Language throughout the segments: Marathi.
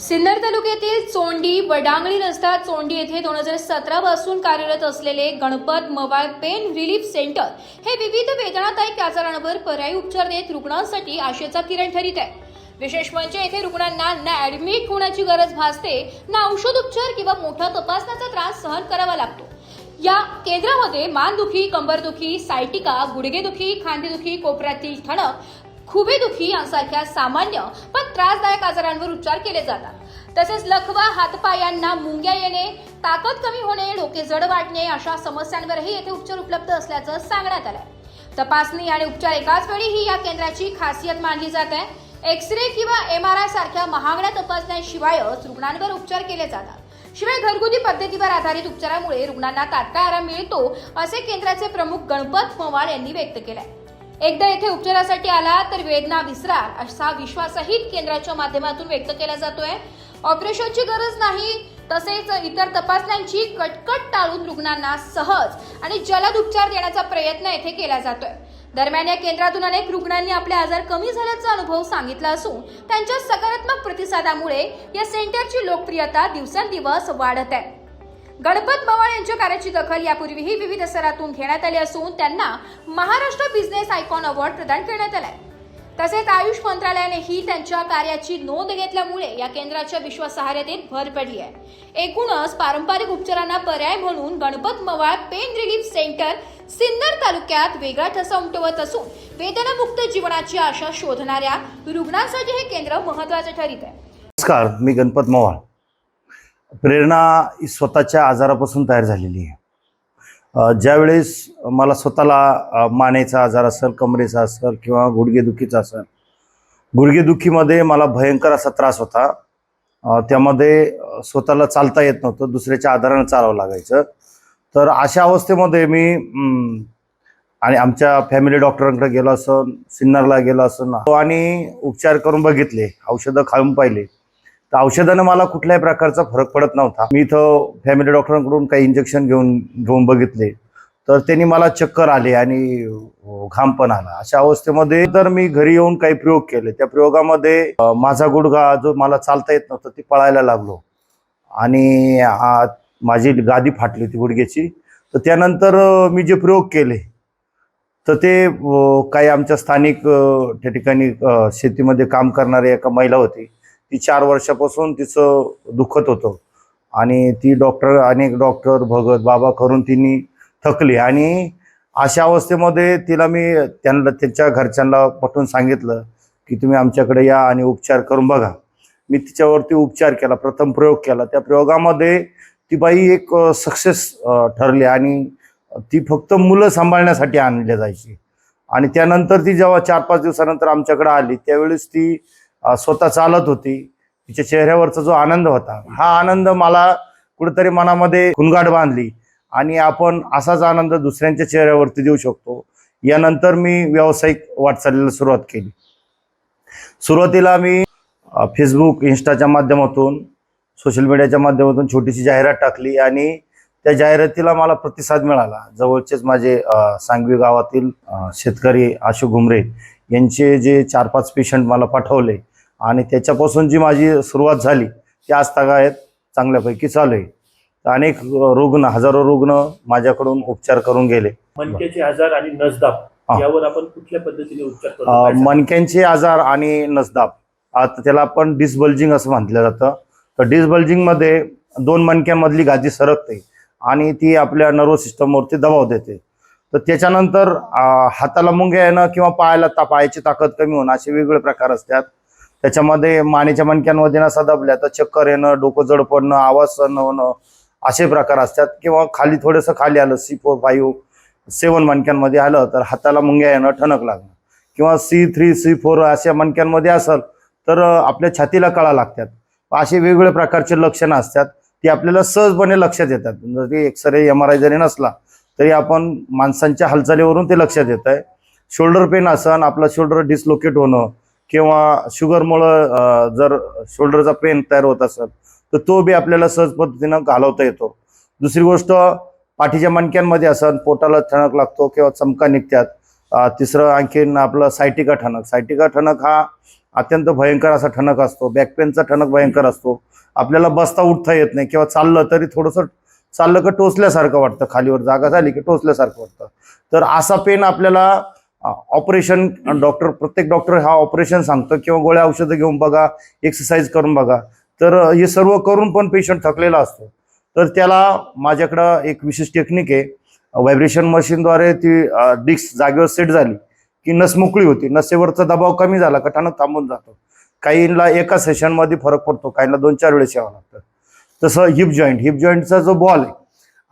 सिन्नर तालुक्यातील चोंडी वडांगळी रस्ता चोंडी येथे 2017 पासून कार्यरत असलेले गणपत मवाळ पेन रिलीफ सेंटर हे विविध वेदनादायक आजारांवर पर्यायी उपचार देत रुग्णांसाठी आशेचा किरण ठरत आहे। विशेष म्हणजे येथे रुग्णांना ना ऍडमिट होण्याची गरज भासते, ना औषध उपचार किंवा मोठा तपासण्याचा त्रास सहन करावा लागतो। या केंद्रामध्ये मानदुखी, कंबरदुखी, सायटिका, गुडघेदुखी, खांदेदुखी, कोपऱ्यातील ठणक, खुबेदुखी यांसारख्या सामान्य पण त्रासदायक आजारांवर उपचार केले जातात। तसेच लकवा, हातपायांना मुंग्या येणे, ताकद कमी होणे, डोके जड वाटणे अशा समस्यांवरही येथे उपचार उपलब्ध असल्याचं सांगण्यात आलंय। तपासणी आणि उपचार एकाच वेळी ही या केंद्राची खासियत मानली जात आहे। एक्स-रे किंवा MRI सारख्या महागड्या तपासण्यांशिवायच रुग्णांवर उपचार केले जातात। शिवाय घरगुती पद्धतीवर आधारित उपचारामुळे रुग्णांना तात्काळ आराम मिळतो, असे केंद्राचे प्रमुख गणपत मवाळ यांनी व्यक्त केले। एकदा येथे उपचारासाठी आला तर वेदना विसराल असा विश्वासही केंद्राच्या माध्यमातून व्यक्त केला जातोय। ऑपरेशनची गरज नाही, तसेच इतर तपासण्यांची कटकट टाळून रुग्णांना सहज आणि जलद उपचार देण्याचा प्रयत्न येथे केला जातोय। दरम्यान या केंद्रातून अनेक रुग्णांनी आपले आजार कमी झाल्याचा अनुभव सांगितला असून त्यांच्या सकारात्मक प्रतिसादामुळे या सेंटरची लोकप्रियता दिवसेंदिवस वाढत आहे। गणपत मवाळ यांच्या कार्याची दखल यापूर्वीही विविध स्तरातून घेण्यात आली असून त्यांना महाराष्ट्र बिझनेस आयकॉन अवॉर्ड प्रदान करण्यात आलाय। तसेच आयुष मंत्रालयानेही त्यांच्या कार्याची नोंद घेतल्यामुळे या केंद्राच्या विश्वासार्हतेत भर पडली आहे। एकूणच पारंपरिक उपचारांना पर्याय म्हणून गणपत मवाळ पेन रिलीफ सेंटर सिन्नर तालुक्यात वेगळा ठसा उमटवत असून वेदनामुक्त जीवनाची आशा शोधणाऱ्या रुग्णांसाठी हे केंद्र महत्त्वाचे ठरत आहे। नमस्कार, मी गणपत मवाळ। प्रेरणा ही स्वतःच्या आजारापासून तयार झालेली आहे। ज्यावेळेस मला स्वतःला मानेचा आजार असेल, कमरेचा असेल किंवा गुडघेदुखीचा असेल, गुडघेदुखीमध्ये मला भयंकर असा त्रास होता। त्यामध्ये स्वतःला चालता येत नव्हतं, दुसऱ्याच्या आधारानं चालावं लागायचं। तर अशा अवस्थेमध्ये मी आणि आमच्या फॅमिली डॉक्टरांकडे गेलो असून, सिन्नरला गेलो असून आणि उपचार करून बघितले, औषधं खाऊन पाहिले, तर औषधाने मला कुठल्याही प्रकारचा फरक पडत नव्हता। मी इथं फॅमिली डॉक्टरांकडून काही इंजेक्शन घेऊन बघितले, तर त्यांनी मला चक्कर आले आणि घाम पण आला। अशा अवस्थेमध्ये तर मी घरी येऊन काही प्रयोग केले। त्या प्रयोगामध्ये माझा गुडघा जो मला चालता येत नव्हता ती पळायला लागलो आणि माझी गादी फाटली होती गुडघ्याची। तर त्यानंतर मी जे प्रयोग केले तर ते काही आमच्या स्थानिक त्या ठिकाणी शेतीमध्ये काम करणारी एका महिला होती, ती 4 वर्षापासून तिचं दुखत होतं आणि ती अनेक डॉक्टर भगत बाबा करून तिने थकली आणि अशा अवस्थेमध्ये तिला मी त्यांच्या घरच्यांना पटवून सांगितलं की तुम्ही आमच्याकडे या आणि उपचार करून बघा। मी तिच्यावरती उपचार केला, प्रथम प्रयोग केला। त्या प्रयोगामध्ये ती बाई एक सक्सेस ठरली आणि ती फक्त मुलं सांभाळण्यासाठी आणली जायची आणि त्यानंतर ती जेव्हा 4-5 दिवसानंतर आमच्याकडे आली त्यावेळेस ती स्वतः चालत होती। तिच्या चेहऱ्यावरचा जो आनंद होता, हा आनंद मला कुठेतरी मनामध्ये खुणगाठ बांधली आणि आपण असाच आनंद दुसऱ्यांच्या चेहऱ्यावरती देऊ शकतो। यानंतर मी व्यावसायिक वाटचालीला सुरुवात केली। सुरुवातीला मी फेसबुक, इंस्टाच्या माध्यमातून, सोशल मीडियाच्या माध्यमातून छोटीशी जाहिरात टाकली आणि त्या जाहिरातीला मला प्रतिसाद मिळाला। जवळचेच माझे सांगवी गावातील शेतकरी अशोक घुमरे यांचे जे 4-5 पेशंट मला पाठवले आणि त्याच्यापासून जी माझी सुरुवात झाली ती आजतागायत चांगल्यापैकी चालू आहे। अनेक रुग्ण, हजारो रुग्ण माझ्याकडून उपचार करून गेले। मणक्याचे आजार आणि नसदाब यावर आपण कुठल्या पद्धतीने उपचार करतो? मणक्यांचे आजार आणि नसदाब, आता त्याला आपण डिस्बल्जिंग असं म्हटलं जातं। तर डिस्बल्जिंग मध्ये 2 मणक्यांमधली गादी सरकते आणि ती आपल्या नर्व्ह सिस्टमवरती दबाव देते। तर त्याच्यानंतर हाताला मुंग्या येणं किंवा पायाची ताकद कमी होणं असे वेगवेगळे प्रकार असतात। त्याच्यामध्ये मानेच्या मणक्यांमध्ये नसा दबल्या तर चक्कर येणं, डोकं जड पडणं, आवाज सहन होणं असे प्रकार असतात। किंवा खाली थोडंसं खाली आलं, C4, 5, 7 मणक्यांमध्ये आलं तर हाताला मुंग्या येणं, ठणक लागणं, किंवा C3, C4 अशा मणक्यांमध्ये असेल तर आपल्या छातीला कळा लागतात। असे वेगवेगळे प्रकारचे लक्षणं असतात, ती आपल्याला सहजपणे लक्षात येतात। जरी एक्स-रे MRI जरी नसला तरी आपण माणसांच्या हालचालीवरून ते लक्षात येत आहे। शोल्डर पेन असन, आपला शोल्डर डिस्लोकेट होणं किंवा शुगरमुळं जर शोल्डरचा पेन तयार होत असेल तर तो बी आपल्याला सहज पद्धतीनं घालवता येतो। दुसरी गोष्ट, पाठीच्या मणक्यांमध्ये असन, पोटाला ठणक लागतो किंवा चमका निघतात। तिसरं आणखीन आपलं सायटिका ठणक हा अत्यंत भयंकर असा ठणक असतो, बॅक पेनचा ठणक भयंकर असतो, आपल्याला बसता उठता येत नाही किंवा चाललं तरी थोडंसं चाललं की टोचल्यासारखं वाटतं, खालीवर जागा झाली की टोचल्यासारखं वाटतं. तर असा पेन आपल्याला ऑपरेशन, प्रत्येक डॉक्टर हा ऑपरेशन सांगतो किंवा गोळ्या औषधं घेऊन बघा, एक्सरसाइज करून बघा. तर हे सर्व करून पण पेशंट थकलेला असतो. तर त्याला माझ्याकडं एक विशेष टेक्निक आहे. व्हायब्रेशन मशीनद्वारे ती डिस्क जागेवर सेट झाली की नस मोकळी होती, नसेवरचा दबाव कमी झाला का ठणक थांबून जातो. काहींना एका सेशनमध्ये फरक पडतो, काहींना 2-4 वेळेस यावं लागतं. तसं हिप जॉईंटचा जो बॉल आहे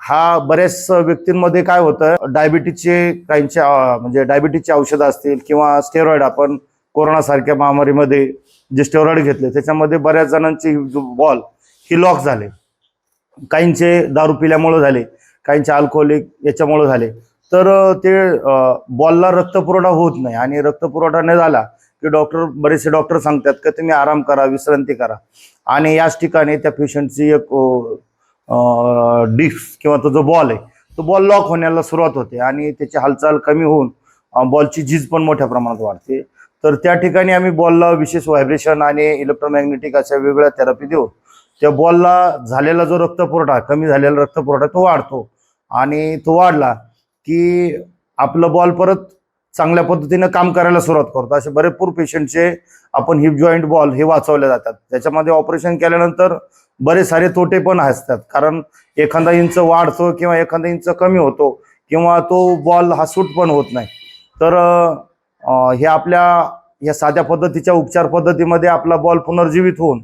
हा बऱ्याच व्यक्तींमध्ये काय होतं, डायबिटीजचे म्हणजे डायबिटीजची औषधं असतील किंवा स्टेरॉइड, आपण कोरोनासारख्या महामारीमध्ये जे स्टेरॉइड घेतले त्याच्यामध्ये बऱ्याच जणांचे बॉल ही लॉक झाले. काहींचे दारू पिल्यामुळे झाले, काहींचे अल्कोहोलिक याच्यामुळे झाले. तर ते बॉलला रक्तपुरवठा होत नाही आणि रक्तपुरवठा नाही झाला की बरेचसे डॉक्टर सांगतात की तुम्ही आराम करा, विश्रांती करा. आणि याच ठिकाणी त्या पेशंटची एक डिस्क किंवा तो जो बॉल आहे तो बॉल लॉक होण्याला सुरुवात होते आणि त्याची हालचाल कमी होऊन बॉलची झीज पण मोठ्या प्रमाणात वाढते. तर त्या ठिकाणी आम्ही बॉलला विशेष व्हायब्रेशन आणि इलेक्ट्रोमॅग्नेटिक अशा वेगवेगळ्या थेरपी देऊ. त्या बॉलला झालेला जो रक्तपुरवठा, कमी झालेला रक्तपुरवठा तो वाढतो आणि तो वाढला की आपलं बॉल परत चांगल्या पद्धतीनं काम करायला सुरुवात करतो. असे भरपूर पेशंटचे आपण हिप जॉईंट बॉल हे वाचवले जातात. त्याच्यामध्ये ऑपरेशन केल्यानंतर बरेच सारे तोटे पण असतात, कारण एखादा इंच वाढतो किंवा एखादा इंच कमी होतो किंवा तो बॉल हा सूट पण होत नाही. तर हे आपल्या या साध्या पद्धतीच्या उपचार पद्धतीमध्ये आपला बॉल पुनर्जीवित होऊन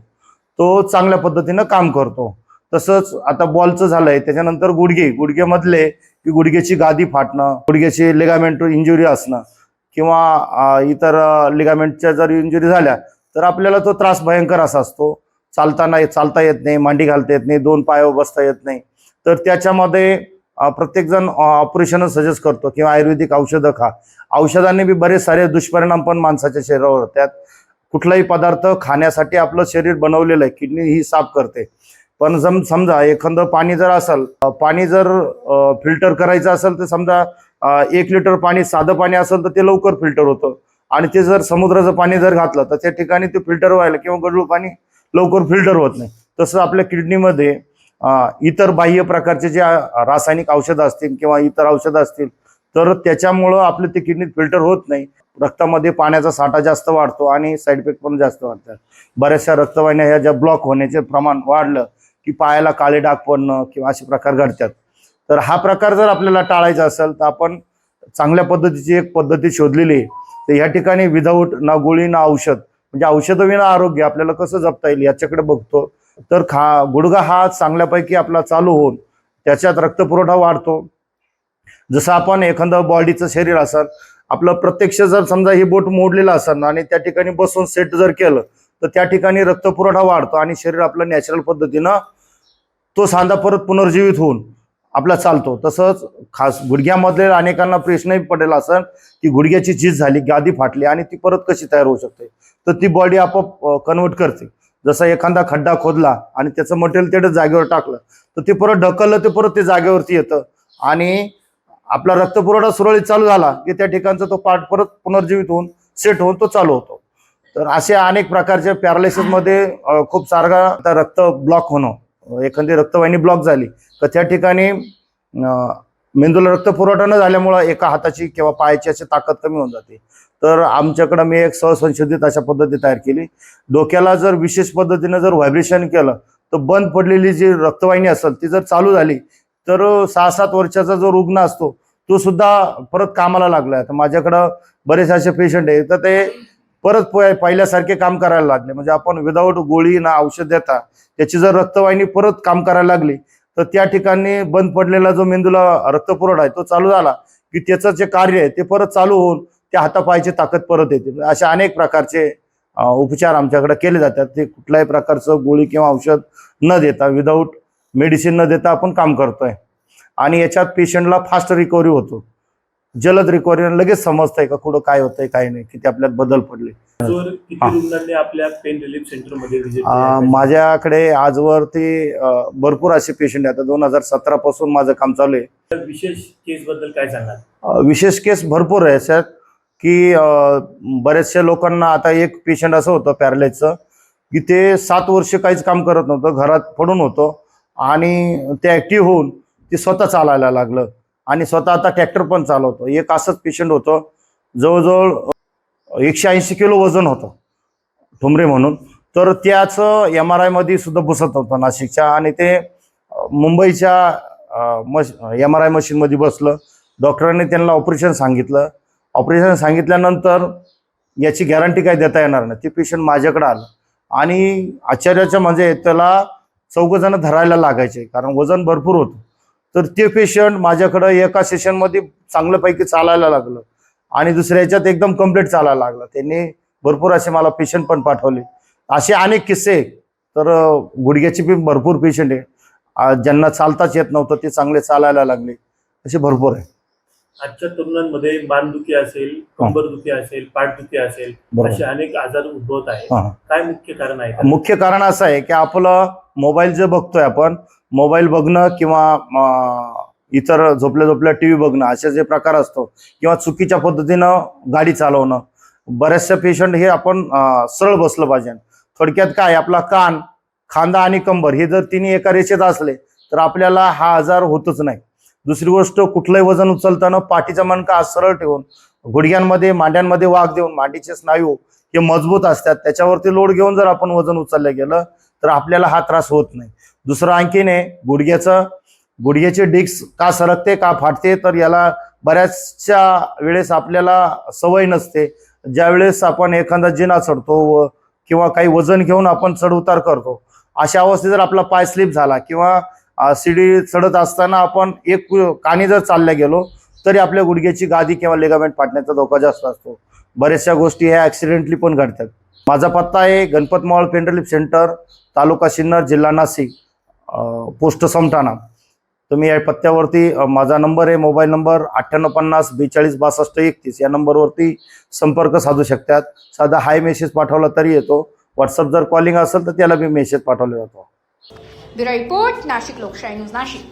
तो चांगल्या पद्धतीनं काम करतो. तसंच आता बॉलचं झालंय, त्याच्यानंतर गुडघेमधले की गुडघ्याची गादी फाटणं, गुडघ्याची लिगामेंट इंजुरी असणं किंवा इतर लिगामेंटच्या जर इंजुरी झाल्या तर आपल्याला तो त्रास भयंकर असा असतो. चालता येत नाही, मांडी घालता येत नाही, 2 पायावर बसता येत नाही. तर त्याच्यामध्ये प्रत्येकजण ऑपरेशनच सजेस्ट करतो किंवा आयुर्वेदिक औषधं खा. औषधांनी बी बरेच सारे दुष्परिणाम पण माणसाच्या शरीरावर होतात. कुठलाही पदार्थ खाण्यासाठी आपलं शरीर बनवलेलं आहे, किडनी ही साफ करते. पण समजा एखादं पाणी जर असेल, पाणी जर फिल्टर करायचं असेल तर समजा 1 लिटर पाणी साधं पाणी असेल तर ते लवकर फिल्टर होतं आणि ते जर समुद्राचं पाणी जर घातलं तर त्या ठिकाणी ते फिल्टर व्हायला किंवा गढूळ पाणी लवकर फिल्टर होत नाही. तसं आपल्या किडनीमध्ये इतर बाह्य प्रकारचे जे रासायनिक औषधं असतील किंवा इतर औषधं असतील तर त्याच्यामुळं आपलं ते किडनीत फिल्टर होत नाही. रक्तामध्ये पाण्याचा साठा जास्त वाढतो आणि साईड इफेक्ट पण जास्त वाढतात. बऱ्याचशा रक्तवाहिन्या ह्या ज्या ब्लॉक होण्याचे प्रमाण वाढलं की पायाला काळे डाग पडणं किंवा असे प्रकार घडतात. तर हा प्रकार जर आपल्याला टाळायचा असेल तर आपण चांगल्या पद्धतीची एक पद्धती शोधलेली आहे. तर ह्या ठिकाणी विदाऊट ना गोळी ना औषध, म्हणजे औषधविना आरोग्य आपल्याला कसं जपता येईल याच्याकडे बघतो. तर गुडघा हा चांगल्यापैकी आपला चालू होऊन त्याच्यात रक्तपुरवठा वाढतो. जसं आपण एखादं बॉडीचं शरीर असेल, आपलं प्रत्यक्ष जर समजा हे बोट मोडलेलं असेल आणि त्या ठिकाणी बसून सेट जर केलं तर त्या ठिकाणी रक्तपुरवठा वाढतो आणि शरीर आपलं नॅचरल पद्धतीनं तो सांधा परत पुनर्जीवित होऊन आपला चालतो. तसंच खास गुडघ्यामधले अनेकांना प्रश्नही पडेल असेल की गुडघ्याची झीज झाली, गादी फाटली आणि ती परत कशी तयार होऊ शकते. तर ती बॉडी आपोआप कन्वर्ट करते. जसा एखादा खड्डा खोदला आणि त्याचं मटेरियल तेवढं जागेवर टाकलं तर ते परत ढकललं, ते परत ते जागेवरती येतं आणि आपला रक्तपुरवठा सुरळीत चालू झाला की त्या ठिकाणचा तो पार्ट परत पुनर्जीवित होऊन सेट होऊन तो चालू होतो. तर असे अनेक प्रकारच्या पॅरालिसिसमध्ये खूप सारखा रक्त ब्लॉक होणं, एखादी रक्तवाहिनी ब्लॉक झाली तर त्या ठिकाणी मेंदूला रक्तपुरवठा न झाल्यामुळं एका हाताची किंवा पायाची अशी ताकद कमी होऊन जाते. तर आमच्याकडं मी एक सहसंशोधित अशा पद्धती तयार केली. डोक्याला जर विशेष पद्धतीनं जर व्हायब्रेशन केलं तर बंद पडलेली जी रक्तवाहिनी असेल ती जर चालू झाली तर 6-7 वर्षाचा जो रुग्ण असतो तो सुद्धा परत कामाला लागला. तर माझ्याकडं बरेच असे पेशंट आहेत तर ते परत पहिल्यासारखे काम करायला लागले. म्हणजे आपण विदाऊट गोळी ना औषध देता त्याची जर रक्तवाहिनी परत काम करायला लागली तर त्या ठिकाणी बंद पडलेला जो मेंदूला रक्तपुरवठा आहे तो चालू झाला की त्याचं जे कार्य आहे ते परत चालू होऊन त्या हातापायची ताकद परत येते. अशा अनेक प्रकारचे उपचार आमच्याकडे केले जातात. ते कुठल्याही प्रकारचं गोळी किंवा औषध न देता, विदाऊट मेडिसिन न देता आपण काम करतोय आणि याच्यात पेशंटला फास्ट रिकव्हरी होतो, जलद रिकव्हरी. लगेच समजतंय का कुठं काय होतंय काय नाही, किती आपल्यात बदल पडले. किती रुग्णांनी आपल्या पेन रिलीफ सेंटर मध्ये व्हिजिट माझ्याकडे आजवरती भरपूर असे पेशंट आहेत. आता 2017 पासून माझं काम चालू आहे. विशेष केस बद्दल काय सांगाल? विशेष केस भरपूर आहे सर, की बऱ्याचशा लोकांना, आता एक पेशंट असं होतं पॅरालाइजचं की ते 7 वर्ष काहीच काम करत नव्हतं, घरात पडून होतं आणि ते ॲक्टिव्ह होऊन ते स्वतः चालायला लागलं आणि स्वतः आता ट्रॅक्टर पण चालवतो. एक असंच पेशंट होतं, जवळजवळ 180 किलो वजन होतं, ठुमरे म्हणून. तर त्याचं MRI मध्ये सुद्धा बसत होतं नाशिकच्या, आणि ते मुंबईच्या MRI मशीनमध्ये बसलं. डॉक्टरांनी त्यांना ऑपरेशन सांगितलं. ऑपरेशन सांगितल्यानंतर याची गॅरंटी काय देता येणार नाही. ते पेशंट माझ्याकडे आलं आणि आश्चर्याचं म्हणजे त्याला 4 जण धरायला लागायचे, कारण वजन भरपूर होतं. तर ते पेशंट माझ्याकडं एका सेशनमध्ये चांगल्यापैकी चालायला लागलं आणि दुसऱ्या ह्याच्यात एकदम कम्प्लीट चालायला लागलं. त्यांनी भरपूर असे मला पेशंट पण पाठवले. असे अनेक किस्से आहेत. तर गुडघ्याचे पण भरपूर पेशंट आहे, ज्यांना चालताच येत नव्हतं ते चांगले चालायला लागले, असे भरपूर आहे. आजच्या तरुणांमध्ये मानदुखी असेल, कंबरदुखी असेल, पाठदुखी असेल, बरोबर. असे अनेक आजार उद्भवत आहेत. हां. काय मुख्य कारण आहे? मुख्य कारण असं आहे की आपलं मोबाईल जे बघतोय आपण, मोबाईल बघणं किंवा इतर झोपल्या टीव्ही बघणं, असे जे प्रकार असतो, किंवा चुकीच्या पद्धतीनं गाडी चालवणं. बऱ्याचशा पेशंट हे आपण सरळ बसलं पाहिजे. थोडक्यात काय, आपला कान, खांदा आणि कंबर हे जर तिन्ही एका रेषेत असले तर आपल्याला हा आजार होतच नाही. दुसरी गोष्ट, कुठलंही वजन उचलताना पाठीचा मणका सरळ ठेवून, गुडघ्यांमध्ये, मांड्यांमध्ये वाक देऊन, मांडीचे स्नायू हे मजबूत असतात, त्याच्यावरती लोड घेऊन जर आपण वजन उचललं गेलं तर आपल्याला हा त्रास होत नाही. दुसरं आणखीन आहे, गुडघ्याचे डिस्क का सरकते, का फाटते, तर याला बऱ्याचशा वेळेस आपल्याला सवय नसते. ज्या वेळेस आपण एखादा जिना चढतो किंवा काही वजन घेऊन आपण चढउतार करतो, अशा अवस्थेत जर आपला पाय स्लिप झाला किंवा शिडी चढत असताना आपण एक कानी जर चालल्या गेलो तरी आपल्या गुडघ्याची गादी किंवा लिगामेंट फाटण्याचा धोका जास्त असतो. बऱ्याचशा गोष्टी ह्या ॲक्सिडेंटली पण घडतात. माझा पत्ता आहे गणपत मोवाळ पेन रिलीफ सेंटर, तालुका सिन्नर, जिल्हा नाशिक, पोस्ट समठाणा. तुम्ही या पत्त्यावरती, माझा नंबर आहे, मोबाईल नंबर 9850 42 62 31, या नंबरवरती संपर्क साधू शकतात. साधा हाय मेसेज पाठवला तरी येतो. व्हॉट्सअप जर कॉलिंग असेल तर त्याला बी मेसेज पाठवला जातो. ब्युरो रिपोर्ट, नाशिक लोकशाही न्यूज, नाशिक.